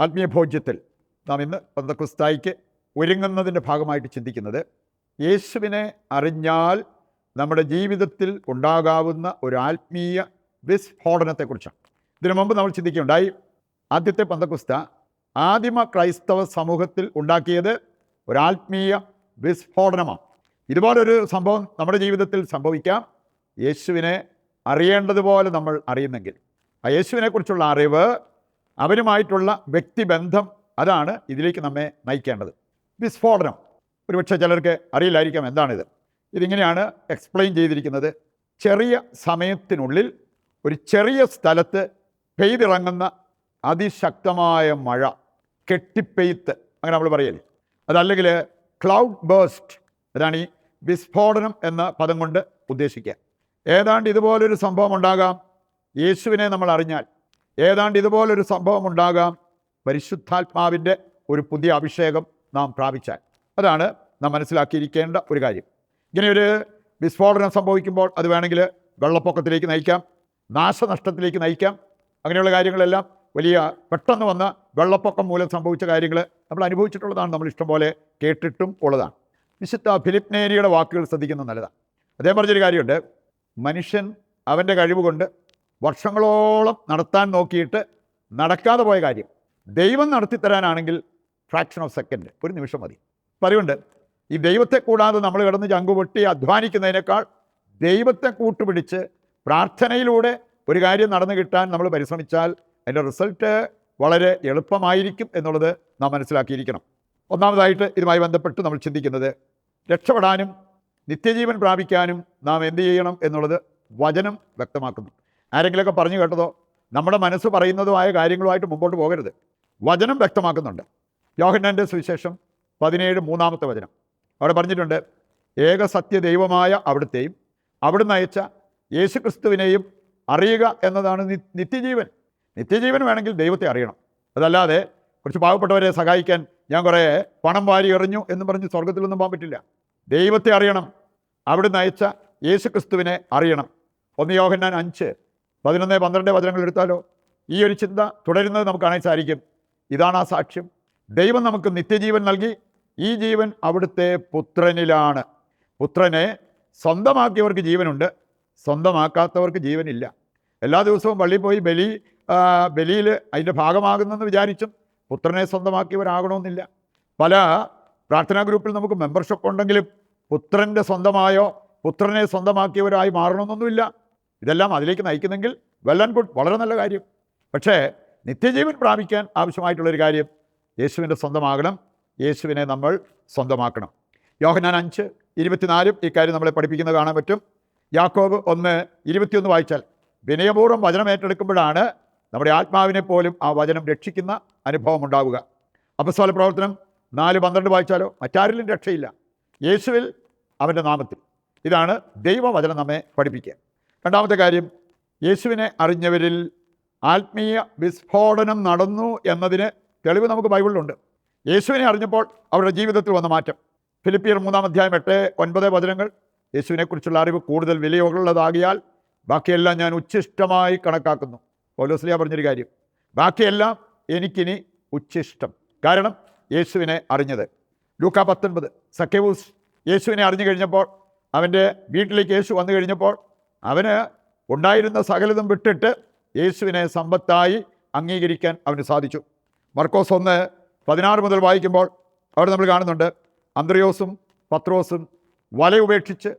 ആത്മീയ ഭോജ്യത്തിൽ നാം ഇന്ന് പെന്തക്കോസ്തായിക്ക് ഒരുങ്ങുന്നതിൻ്റെ ഭാഗമായിട്ട് ചിന്തിക്കുന്നത് യേശുവിനെ അറിഞ്ഞാൽ നമ്മുടെ ജീവിതത്തിൽ ഉണ്ടാകാവുന്ന ഒരു ആത്മീയ വിസ്ഫോടനത്തെക്കുറിച്ചാണ്. ഇതിനു മുമ്പ് നമ്മൾ ചിന്തിക്കുകയുണ്ടായി, ആദ്യത്തെ പെന്തക്കോസ്ത ആദിമ ക്രൈസ്തവ സമൂഹത്തിൽ ഉണ്ടാക്കിയത് ഒരാത്മീയ വിസ്ഫോടനമാണ്. ഇതുപോലൊരു സംഭവം നമ്മുടെ ജീവിതത്തിൽ സംഭവിക്കാം. യേശുവിനെ അറിയേണ്ടതുപോലെ നമ്മൾ അറിയുന്നെങ്കിൽ ആ യേശുവിനെക്കുറിച്ചുള്ള അറിവ്, അവരുമായിട്ടുള്ള വ്യക്തിബന്ധം, അതാണ് ഇതിലേക്ക് നമ്മെ നയിക്കേണ്ടത്. വിസ്ഫോടനം ഒരുപക്ഷെ ചിലർക്ക് അറിയില്ലായിരിക്കാം എന്താണിത്. ഇതിങ്ങനെയാണ് എക്സ്പ്ലെയിൻ ചെയ്തിരിക്കുന്നത്. ചെറിയ സമയത്തിനുള്ളിൽ ഒരു ചെറിയ സ്ഥലത്ത് പെയ്തിറങ്ങുന്ന അതിശക്തമായ മഴ, കെട്ടിപ്പെയ്ത്ത്, അങ്ങനെ നമ്മൾ പറയല്ലേ, അതല്ലെങ്കിൽ ക്ലൗഡ് ബേസ്റ്റ്, അതാണ് ഈ വിസ്ഫോടനം എന്ന പദം കൊണ്ട് ഉദ്ദേശിക്കുക. ഏതാണ്ട് ഇതുപോലൊരു സംഭവം ഉണ്ടാകാം യേശുവിനെ നമ്മൾ അറിഞ്ഞാൽ. ഏതാണ്ട് ഇതുപോലൊരു സംഭവം ഉണ്ടാകാം പരിശുദ്ധാത്മാവിൻ്റെ ഒരു പുതിയ അഭിഷേകം നാം പ്രാപിച്ചാൽ. അതാണ് നാം മനസ്സിലാക്കിയിരിക്കേണ്ട ഒരു കാര്യം. ഇങ്ങനെയൊരു വിസ്ഫോടനം സംഭവിക്കുമ്പോൾ അത് വേണമെങ്കിൽ വെള്ളപ്പൊക്കത്തിലേക്ക് നയിക്കാം, നാശനഷ്ടത്തിലേക്ക് നയിക്കാം. അങ്ങനെയുള്ള കാര്യങ്ങളെല്ലാം വലിയ പെട്ടെന്ന് വന്ന വെള്ളപ്പൊക്കം മൂലം സംഭവിച്ച കാര്യങ്ങൾ നമ്മൾ അനുഭവിച്ചിട്ടുള്ളതാണ്, നമ്മൾ ഇഷ്ടംപോലെ കേട്ടിട്ടും ഉള്ളതാണ്. വിശുദ്ധ ഫിലിപ്പ് നേരിയുടെ വാക്കുകൾ ശ്രദ്ധിക്കുന്നത് നല്ലതാണ്. അദ്ദേഹം പറഞ്ഞൊരു കാര്യമുണ്ട്, മനുഷ്യൻ അവൻ്റെ കഴിവുകൊണ്ട് വർഷങ്ങളോളം നടത്താൻ നോക്കിയിട്ട് നടക്കാതെ പോയ കാര്യം ദൈവം നടത്തിത്തരാനാണെങ്കിൽ ഫ്രാക്ഷൻ ഓഫ് സെക്കൻഡ്, ഒരു നിമിഷം മതി. പറയുന്നുണ്ട്, ഈ ദൈവത്തെ കൂടാതെ നമ്മൾ കിടന്ന് ചങ്കുപൊട്ടി അധ്വാനിക്കുന്നതിനേക്കാൾ ദൈവത്തെ കൂട്ടുപിടിച്ച് പ്രാർത്ഥനയിലൂടെ ഒരു കാര്യം നടന്നു കിട്ടാൻ നമ്മൾ പരിശ്രമിച്ചാൽ അതിൻ്റെ റിസൾട്ട് വളരെ എളുപ്പമായിരിക്കും എന്നുള്ളത് നാം മനസ്സിലാക്കിയിരിക്കണം. ഒന്നാമതായിട്ട് ഇതുമായി ബന്ധപ്പെട്ട് നമ്മൾ ചിന്തിക്കുന്നത്, രക്ഷപ്പെടാനും നിത്യജീവൻ പ്രാപിക്കാനും നാം എന്ത് ചെയ്യണം എന്നുള്ളത് വചനം വ്യക്തമാക്കുന്നു. ആരെങ്കിലുമൊക്കെ പറഞ്ഞു കേട്ടതോ നമ്മുടെ മനസ്സ് പറയുന്നതുമായ കാര്യങ്ങളുമായിട്ട് മുമ്പോട്ട് പോകരുത്. വചനം വ്യക്തമാക്കുന്നുണ്ട്. യോഹന്നാൻ്റെ സുവിശേഷം 17:3 വചനം അവിടെ പറഞ്ഞിട്ടുണ്ട്, ഏകസത്യ ദൈവമായ അവിടുത്തെയും അവിടുന്ന് അയച്ച യേശുക്രിസ്തുവിനെയും അറിയുക എന്നതാണ് നിത്യജീവൻ. നിത്യജീവൻ വേണമെങ്കിൽ ദൈവത്തെ അറിയണം. അതല്ലാതെ കുറച്ച് പാവപ്പെട്ടവരെ സഹായിക്കാൻ ഞാൻ കുറേ പണം വാരി എറിഞ്ഞു എന്നും പറഞ്ഞ് സ്വർഗത്തിലൊന്നും പോകാൻ പറ്റില്ല. ദൈവത്തെ അറിയണം, അവിടുന്ന് അയച്ച യേശുക്രിസ്തുവിനെ അറിയണം. 1 യോഹന്നാൻ 5:11-12 വചനങ്ങൾ എടുത്താലോ ഈ ഒരു ചിന്ത തുടരുന്നത് നമുക്ക് കാണാൻ സാധിക്കും. ഇതാണ് ആ സാക്ഷ്യം, ദൈവം നമുക്ക് നിത്യജീവൻ നൽകി, ഈ ജീവൻ അവിടുത്തെ പുത്രനിലാണ്. പുത്രനെ സ്വന്തമാക്കിയവർക്ക് ജീവനുണ്ട്, സ്വന്തമാക്കാത്തവർക്ക് ജീവനില്ല. എല്ലാ ദിവസവും പള്ളിയിൽ പോയി ബലിയിൽ അതിൻ്റെ ഭാഗമാകുന്നെന്ന് വിചാരിച്ചും പുത്രനെ സ്വന്തമാക്കിയവരാകണമെന്നില്ല. പല പ്രാർത്ഥനാ ഗ്രൂപ്പിൽ നമുക്ക് മെമ്പർഷിപ്പ് ഉണ്ടെങ്കിലും പുത്രൻ്റെ സ്വന്തമായോ പുത്രനെ സ്വന്തമാക്കിയവരായി മാറണമെന്നൊന്നുമില്ല. ഇതെല്ലാം അതിലേക്ക് നയിക്കുന്നെങ്കിൽ വെൽ ആൻഡ് ഗുഡ്, വളരെ നല്ല കാര്യം. പക്ഷേ നിത്യജീവൻ പ്രാപിക്കാൻ ആവശ്യമായിട്ടുള്ളൊരു കാര്യം യേശുവിൻ്റെ സ്വന്തമാകണം, യേശുവിനെ നമ്മൾ സ്വന്തമാക്കണം. യോഹന്നാൻ 5:24 ഈ കാര്യം നമ്മളെ പഠിപ്പിക്കുന്നത് കാണാൻ പറ്റും. യാക്കോബ് 1:21 വായിച്ചാൽ, വിനയപൂർവ്വം വചനം ഏറ്റെടുക്കുമ്പോഴാണ് നമ്മുടെ ആത്മാവിനെ പോലും ആ വചനം രക്ഷിക്കുന്ന അനുഭവം ഉണ്ടാവുക. അപ്പോസ്തല പ്രവർത്തനം 4:12 വായിച്ചാലോ, മറ്റാരിലും രക്ഷയില്ല, യേശുവിൽ, അവൻ്റെ നാമത്തിൽ. ഇതാണ് ദൈവവചനം നമ്മെ പഠിപ്പിക്കുക. രണ്ടാമത്തെ കാര്യം, യേശുവിനെ അറിഞ്ഞവരിൽ ആത്മീയ വിസ്ഫോടനം നടന്നു എന്നതിന് തെളിവ് നമുക്ക് ബൈബിളിലുണ്ട്. യേശുവിനെ അറിഞ്ഞപ്പോൾ അവരുടെ ജീവിതത്തിൽ വന്ന മാറ്റം. ഫിലിപ്പിയർ 3:8-9 വചനങ്ങൾ, യേശുവിനെക്കുറിച്ചുള്ള അറിവ് കൂടുതൽ വിലയുള്ളതാകിയാൽ ബാക്കിയെല്ലാം ഞാൻ ഉച്ഛിഷ്ടമായി കണക്കാക്കുന്നു. പൗലോസ്ലീഹ പറഞ്ഞൊരു കാര്യം, ബാക്കിയെല്ലാം എനിക്കിനി ഉച്ഛിഷ്ടം. കാരണം യേശുവിനെ അറിഞ്ഞത്. ലൂക്കാ 19, സക്കേവൂസ് യേശുവിനെ അറിഞ്ഞു കഴിഞ്ഞപ്പോൾ, അവൻ്റെ വീട്ടിലേക്ക് യേശു വന്നു കഴിഞ്ഞപ്പോൾ അവന് ഉണ്ടായിരുന്ന സകലതും വിട്ടിട്ട് യേശുവിനെ സമ്പത്തായി അംഗീകരിക്കാൻ അവന് സാധിച്ചു. മർക്കോസ് 1:16 മുതൽ വായിക്കുമ്പോൾ അവിടെ നമ്മൾ കാണുന്നുണ്ട്, അന്ത്രയോസും പത്രോസും വല ഉപേക്ഷിച്ച്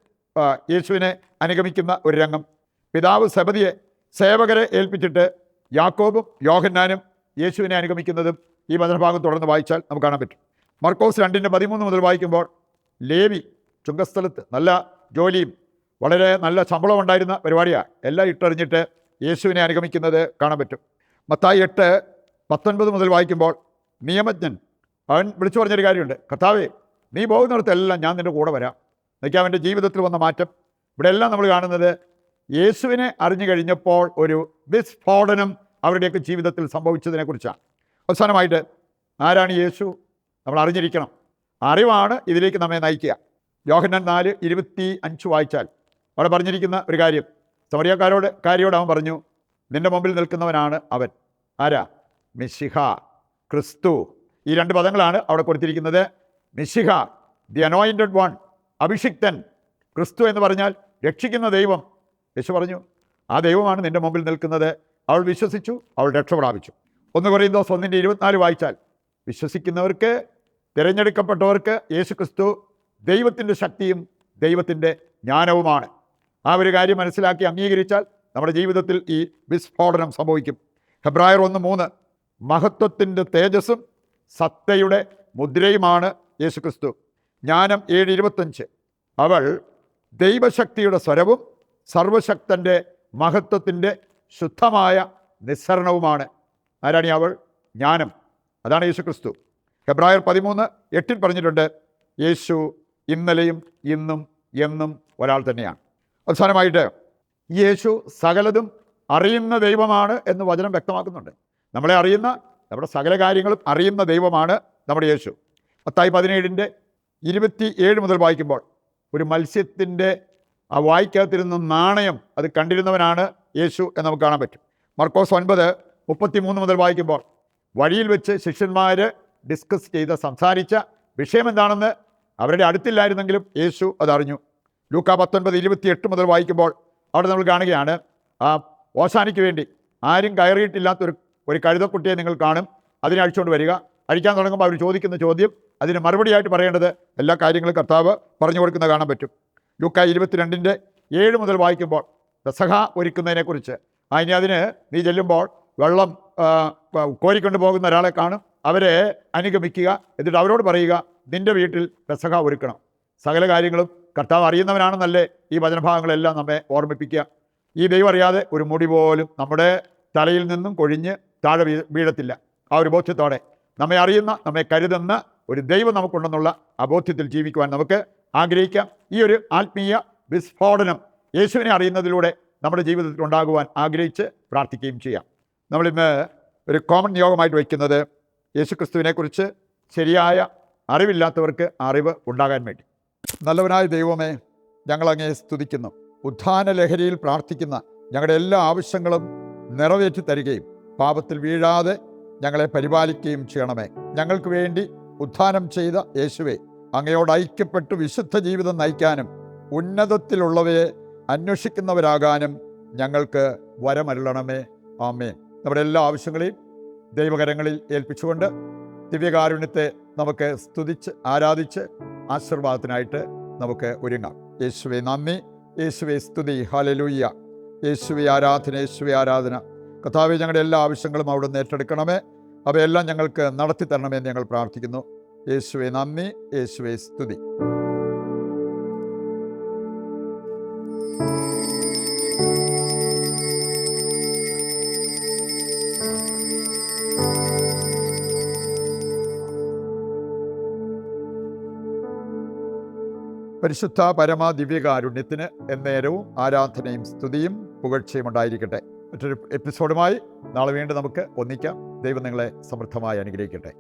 യേശുവിനെ അനുഗമിക്കുന്ന ഒരു രംഗം. പിതാവ് സെബദിയെ സേവകരെ ഏൽപ്പിച്ചിട്ട് യാക്കോബും യോഹന്നാനും യേശുവിനെ അനുഗമിക്കുന്നതും ഈ വചനഭാഗം തുടർന്ന് വായിച്ചാൽ നമുക്ക് കാണാൻ പറ്റും. മർക്കോസ് 2:13 മുതൽ വായിക്കുമ്പോൾ ലേവി ചുങ്കസ്ഥലത്ത് നല്ല ജോലിയും വളരെ നല്ല ശമ്പളം ഉണ്ടായിരുന്ന പരിപാടിയാണ്, എല്ലാം ഇട്ടെറിഞ്ഞിട്ട് യേശുവിനെ അനുഗമിക്കുന്നത് കാണാൻ പറ്റും. മത്തായി 8:19 മുതൽ വായിക്കുമ്പോൾ നിയമജ്ഞൻ അവൻ വിളിച്ചു പറഞ്ഞൊരു കാര്യമുണ്ട്, കർത്താവേ നീ പോകുന്നിടത്തെല്ലാം ഞാൻ നിൻ്റെ കൂടെ വരാം. എന്നൊക്കെ അവൻ്റെ ജീവിതത്തിൽ വന്ന മാറ്റം. ഇവിടെ എല്ലാം നമ്മൾ കാണുന്നത് യേശുവിനെ അറിഞ്ഞു കഴിഞ്ഞപ്പോൾ ഒരു വിസ്ഫോടനം അവരുടെയൊക്കെ ജീവിതത്തിൽ സംഭവിച്ചതിനെക്കുറിച്ചാണ്. അവസാനമായിട്ട് ആരാണ് യേശു നമ്മൾ അറിഞ്ഞിരിക്കണം. അറിവാണ് ഇതിലേക്ക് നമ്മെ നയിക്കുക. യോഹന്നാൻ 4:25 വായിച്ചാൽ അവിടെ പറഞ്ഞിരിക്കുന്ന ഒരു കാര്യം, സമറിയക്കാരിയോട് അവൻ പറഞ്ഞു, നിൻ്റെ മുമ്പിൽ നിൽക്കുന്നവനാണ് അവൻ. ആരാ? മിശിഹ, ക്രിസ്തു. ഈ രണ്ട് പദങ്ങളാണ് അവിടെ കൊടുത്തിരിക്കുന്നത്. മിശിഹ, ദി അനോയിൻറ്റഡ് വൺ, അഭിഷിക്തൻ. ക്രിസ്തു എന്ന് പറഞ്ഞാൽ രക്ഷിക്കുന്ന ദൈവം. യേശു പറഞ്ഞു, ആ ദൈവമാണ് നിൻ്റെ മുമ്പിൽ നിൽക്കുന്നത്. അവൾ വിശ്വസിച്ചു, അവൾ രക്ഷ പ്രാപിച്ചു. 1 കൊരിന്തോസ് 1:24 വായിച്ചാൽ, വിശ്വസിക്കുന്നവർക്ക്, തിരഞ്ഞെടുക്കപ്പെട്ടവർക്ക് യേശു ക്രിസ്തു ദൈവത്തിൻ്റെ ശക്തിയും ദൈവത്തിൻ്റെ ജ്ഞാനവുമാണ്. ആ ഒരു കാര്യം മനസ്സിലാക്കി അംഗീകരിച്ചാൽ നമ്മുടെ ജീവിതത്തിൽ ഈ വിസ്ഫോടനം സംഭവിക്കും. ഹെബ്രായർ 1:3, മഹത്വത്തിൻ്റെ തേജസ്സും സത്തയുടെ മുദ്രയുമാണ് യേശു ക്രിസ്തു. ജ്ഞാനം 7:25, അവൾ ദൈവശക്തിയുടെ സ്വരവും സർവശക്തൻ്റെ മഹത്വത്തിൻ്റെ ശുദ്ധമായ നിസ്സരണവുമാണ്. ആരാണ് അവൾ? ജ്ഞാനം. അതാണ് യേശു ക്രിസ്തു. ഹെബ്രായർ 13:8 പറഞ്ഞിട്ടുണ്ട്, യേശു ഇന്നലെയും ഇന്നും എന്നും ഒരാൾ തന്നെയാണ്. അവസാനമായിട്ട് യേശു സകലതും അറിയുന്ന ദൈവമാണ് എന്ന് വചനം വ്യക്തമാക്കുന്നുണ്ട്. നമ്മളെ അറിയുന്ന, നമ്മുടെ സകല കാര്യങ്ങളും അറിയുന്ന ദൈവമാണ് നമ്മുടെ യേശു. മത്തായി 17:27 മുതൽ വായിക്കുമ്പോൾ, ഒരു മത്സ്യത്തിൻ്റെ ആ വായ്ക്കകത്തിരുന്ന നാണയം അത് കണ്ടിരുന്നവനാണ് യേശു എന്ന് നമുക്ക് കാണാൻ പറ്റും. മർക്കോസ് 9:33 മുതൽ വായിക്കുമ്പോൾ, വഴിയിൽ വെച്ച് ശിഷ്യന്മാർ ഡിസ്കസ് ചെയ്ത് സംസാരിച്ച വിഷയം എന്താണെന്ന് അവരുടെ അടുത്തില്ലായിരുന്നെങ്കിലും യേശു അതറിഞ്ഞു. ലൂക്കാ 19:28 മുതൽ വായിക്കുമ്പോൾ അവിടെ നമ്മൾ കാണുകയാണ്, ആ ഓശാനയ്ക്ക് വേണ്ടി ആരും കയറിയിട്ടില്ലാത്തൊരു കഴുതക്കുട്ടിയെ നിങ്ങൾ കാണും, അതിനെ അഴിച്ചുകൊണ്ട് വരിക. അഴിക്കാൻ തുടങ്ങുമ്പോൾ അവർ ചോദിക്കുന്ന ചോദ്യം, അതിന് മറുപടിയായിട്ട് പറയേണ്ടത് എല്ലാ കാര്യങ്ങളും കർത്താവ് പറഞ്ഞു കൊടുക്കുന്നത് കാണാൻ പറ്റും. ലൂക്കാ 22:7 മുതൽ വായിക്കുമ്പോൾ പെസഹ ഒരുക്കുന്നതിനെക്കുറിച്ച്, ഇനി അതിന് നീ ചെല്ലുമ്പോൾ വെള്ളം കോരിക്കൊണ്ട് പോകുന്ന ഒരാളെ കാണും, അവരെ അനുഗമിക്കുക, എന്നിട്ട് അവരോട് പറയുക, നിൻ്റെ വീട്ടിൽ പെസഹ ഒരുക്കണം. സകല കാര്യങ്ങളും കർത്താവ് അറിയുന്നവനാണെന്നല്ലേ ഈ വചനഭാഗങ്ങളെല്ലാം നമ്മെ ഓർമ്മിപ്പിക്കുക. ഈ ദൈവം അറിയാതെ ഒരു മുടി പോലും നമ്മുടെ തലയിൽ നിന്നും കൊഴിഞ്ഞ് താഴെ വീഴത്തില്ല. ആ ഒരു ബോധ്യത്തോടെ നമ്മെ അറിയുന്ന, നമ്മെ കരുതുന്ന ഒരു ദൈവം നമുക്കുണ്ടെന്നുള്ള ആ ബോധ്യത്തിൽ ജീവിക്കുവാൻ നമുക്ക് ആഗ്രഹിക്കാം. ഈ ഒരു ആത്മീയ വിസ്ഫോടനം യേശുവിനെ അറിയുന്നതിലൂടെ നമ്മുടെ ജീവിതത്തിൽ ഉണ്ടാകുവാൻ ആഗ്രഹിച്ച് പ്രാർത്ഥിക്കുകയും ചെയ്യാം. നമ്മളിന്ന് ഒരു കോമൺ യോഗമായിട്ട് വയ്ക്കുന്നത് യേശു ക്രിസ്തുവിനെക്കുറിച്ച് ശരിയായ അറിവില്ലാത്തവർക്ക് അറിവ് ഉണ്ടാകാൻ വേണ്ടി. നല്ലവനായ ദൈവമേ, ഞങ്ങളങ്ങേ സ്തുതിക്കുന്നു. ഉത്ഥാന ലഹരിയിൽ പ്രാർത്ഥിക്കുന്ന ഞങ്ങളുടെ എല്ലാ ആവശ്യങ്ങളും നിറവേറ്റി തരികയും പാപത്തിൽ വീഴാതെ ഞങ്ങളെ പരിപാലിക്കുകയും ചെയ്യണമേ. ഞങ്ങൾക്ക് വേണ്ടി ഉത്ഥാനം ചെയ്ത യേശുവെ, അങ്ങയോട് ഐക്യപ്പെട്ട് വിശുദ്ധ ജീവിതം നയിക്കാനും ഉന്നതത്തിലുള്ളവയെ അന്വേഷിക്കുന്നവരാകാനും ഞങ്ങൾക്ക് വരമരുളണമേ. ആമേൻ. നമ്മുടെ എല്ലാ ആവശ്യങ്ങളെയും ദൈവകരങ്ങളിൽ ഏൽപ്പിച്ചുകൊണ്ട് ദിവ്യകാരുണ്യത്തെ നമുക്ക് സ്തുതിച്ച് ആരാധിച്ച് ആശീർവാദത്തിനായിട്ട് നമുക്ക് ഒരുങ്ങാം. യേശുവെ നന്ദി, യേശുവെ സ്തുതി, ഹല്ലേലൂയ. യേശുവെ ആരാധന, യേശുവെ ആരാധന. കർത്താവേ, ഞങ്ങളുടെ എല്ലാ ആവശ്യങ്ങളും അവിടുന്ന് ഏറ്റെടുക്കണമേ. അവയെല്ലാം ഞങ്ങൾക്ക് നടത്തി തരണമെന്ന് ഞങ്ങൾ പ്രാർത്ഥിക്കുന്നു. യേശുവെ നന്ദി, യേശുവെ സ്തുതി. പരിശുദ്ധ പരമ ദിവ്യകാരുണ്യത്തിന് എന്നേരവും ആരാധനയും സ്തുതിയും പുകഴ്ചയും ഉണ്ടായിരിക്കട്ടെ. മറ്റൊരു എപ്പിസോഡുമായി നാളെ വീണ്ടും നമുക്ക് ഒന്നിക്കാം. ദൈവം നിങ്ങളെ സമൃദ്ധമായി അനുഗ്രഹിക്കട്ടെ.